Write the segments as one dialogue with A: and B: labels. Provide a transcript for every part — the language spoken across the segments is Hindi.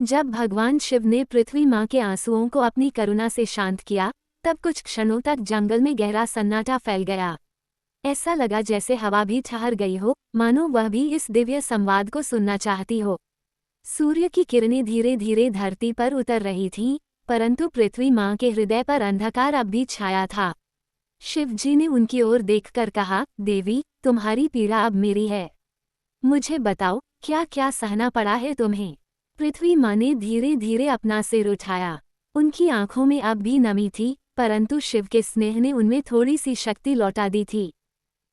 A: जब भगवान शिव ने पृथ्वी माँ के आंसुओं को अपनी करुणा से शांत किया, तब कुछ क्षणों तक जंगल में गहरा सन्नाटा फैल गया। ऐसा लगा जैसे हवा भी ठहर गई हो, मानो वह भी इस दिव्य संवाद को सुनना चाहती हो। सूर्य की किरणें धीरे धीरे धरती पर उतर रही थीं, परंतु पृथ्वी माँ के हृदय पर अंधकार अब भी छाया था। शिव जी ने उनकी ओर देखकर कहा, देवी, तुम्हारी पीड़ा अब मेरी है। मुझे बताओ, क्या क्या सहना पड़ा है तुम्हें? पृथ्वी माँ ने धीरे धीरे अपना सिर उठाया। उनकी आंखों में अब भी नमी थी, परंतु शिव के स्नेह ने उनमें थोड़ी सी शक्ति लौटा दी थी।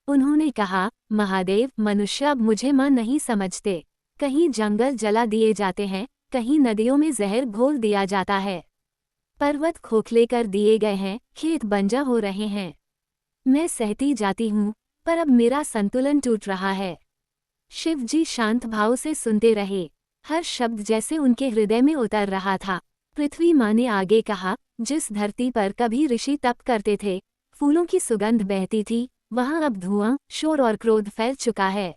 A: उन्होंने कहा, महादेव, मनुष्य अब मुझे माँ नहीं समझते। कहीं जंगल जला दिए जाते हैं, कहीं नदियों में जहर घोल दिया जाता है, पर्वत खोखले कर दिए गए हैं, खेत बंजर हो रहे हैं। मैं सहती जाती हूँ, पर अब मेरा संतुलन टूट रहा है। शिव जी शांत भाव से सुनते रहे, हर शब्द जैसे उनके हृदय में उतर रहा था। पृथ्वी माँ ने आगे कहा, जिस धरती पर कभी ऋषि तप करते थे, फूलों की सुगंध बहती थी, वहाँ अब धुआं, शोर और क्रोध फैल चुका है।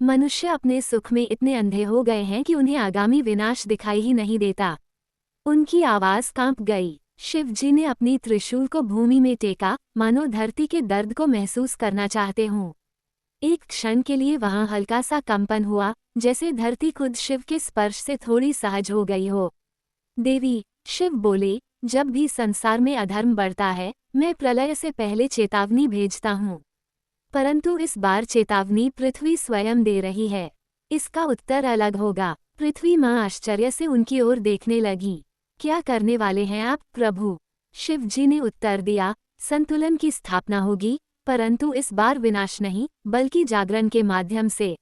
A: मनुष्य अपने सुख में इतने अंधे हो गए हैं कि उन्हें आगामी विनाश दिखाई ही नहीं देता। उनकी आवाज कांप गई। शिव जी ने अपनी त्रिशूल को भूमि में टेका, मानो धरती के दर्द को महसूस करना चाहते हों। एक क्षण के लिए वहां हल्का सा कंपन हुआ, जैसे धरती खुद शिव के स्पर्श से थोड़ी सहज हो गई हो। देवी, शिव बोले, जब भी संसार में अधर्म बढ़ता है, मैं प्रलय से पहले चेतावनी भेजता हूँ। परंतु इस बार चेतावनी पृथ्वी स्वयं दे रही है। इसका उत्तर अलग होगा। पृथ्वी माँ आश्चर्य से उनकी ओर देखने लगी। क्या करने वाले हैं आप, प्रभु? शिव जी ने उत्तर दिया, संतुलन की स्थापना होगी, परंतु इस बार विनाश नहीं, बल्कि जागरण के माध्यम से।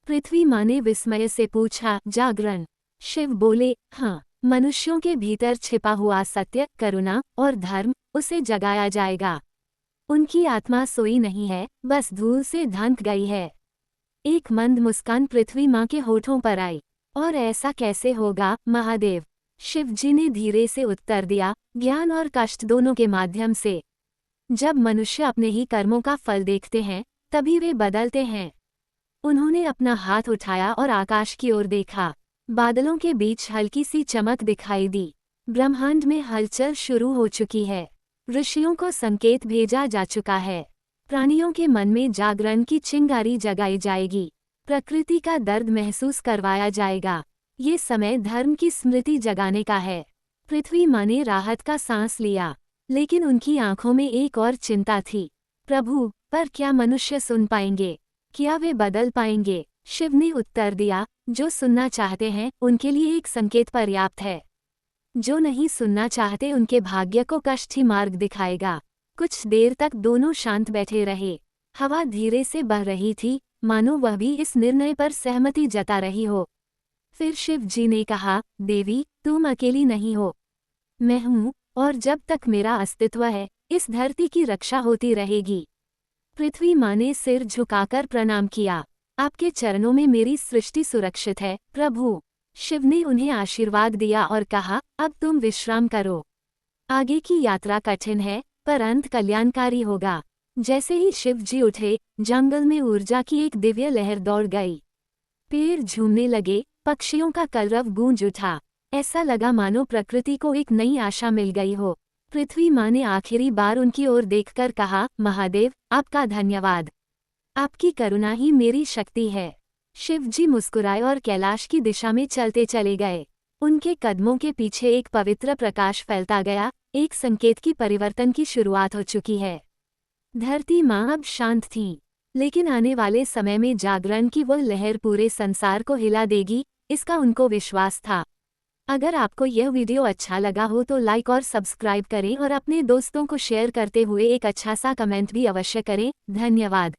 A: पृथ्वी माँ ने विस्मय से पूछा, जागरण? शिव बोले, हाँ, मनुष्यों के भीतर छिपा हुआ सत्य, करुणा और धर्म, उसे जगाया जाएगा। उनकी आत्मा सोई नहीं है, बस धूल से ढंक गई है। एक मंद मुस्कान पृथ्वी माँ के होठों पर आई। और ऐसा कैसे होगा, महादेव? शिव जी ने धीरे से उत्तर दिया, ज्ञान और कष्ट दोनों के माध्यम से। जब मनुष्य अपने ही कर्मों का फल देखते हैं, तभी वे बदलते हैं। उन्होंने अपना हाथ उठाया और आकाश की ओर देखा। बादलों के बीच हल्की सी चमक दिखाई दी। ब्रह्मांड में हलचल शुरू हो चुकी है। ऋषियों को संकेत भेजा जा चुका है। प्राणियों के मन में जागरण की चिंगारी जगाई जाएगी। प्रकृति का दर्द महसूस करवाया जाएगा। ये समय धर्म की स्मृति जगाने का है। पृथ्वी माँ ने राहत का सांस लिया, लेकिन उनकी आंखों में एक और चिंता थी। प्रभु, पर क्या मनुष्य सुन पाएंगे? क्या वे बदल पाएंगे? शिव ने उत्तर दिया, जो सुनना चाहते हैं उनके लिए एक संकेत पर्याप्त है। जो नहीं सुनना चाहते उनके भाग्य को कष्ट ही मार्ग दिखाएगा। कुछ देर तक दोनों शांत बैठे रहे। हवा धीरे से बह रही थी, मानो वह भी इस निर्णय पर सहमति जता रही हो। फिर शिव जी ने कहा, देवी, तुम अकेली नहीं हो। मैं हूँ, और जब तक मेरा अस्तित्व है, इस धरती की रक्षा होती रहेगी। पृथ्वी माँ ने सिर झुकाकर प्रणाम किया। आपके चरणों में मेरी सृष्टि सुरक्षित है, प्रभु। शिव ने उन्हें आशीर्वाद दिया और कहा, अब तुम विश्राम करो। आगे की यात्रा कठिन है, पर अंत कल्याणकारी होगा। जैसे ही शिव जी उठे, जंगल में ऊर्जा की एक दिव्य लहर दौड़ गई। पेड़ झूमने लगे, पक्षियों का कलरव गूंज उठा। ऐसा लगा मानो प्रकृति को एक नई आशा मिल गई हो। पृथ्वी माँ ने आखिरी बार उनकी ओर देखकर कहा, महादेव, आपका धन्यवाद। आपकी करुणा ही मेरी शक्ति है। शिव जी मुस्कुराए और कैलाश की दिशा में चलते चले गए। उनके कदमों के पीछे एक पवित्र प्रकाश फैलता गया, एक संकेत की परिवर्तन की शुरुआत हो चुकी है। धरती माँ अब शांत थी, लेकिन आने वाले समय में जागरण की वह लहर पूरे संसार को हिला देगी, इसका उनको विश्वास था। अगर आपको यह वीडियो अच्छा लगा हो तो लाइक और सब्सक्राइब करें और अपने दोस्तों को शेयर करते हुए एक अच्छा सा कमेंट भी अवश्य करें। धन्यवाद।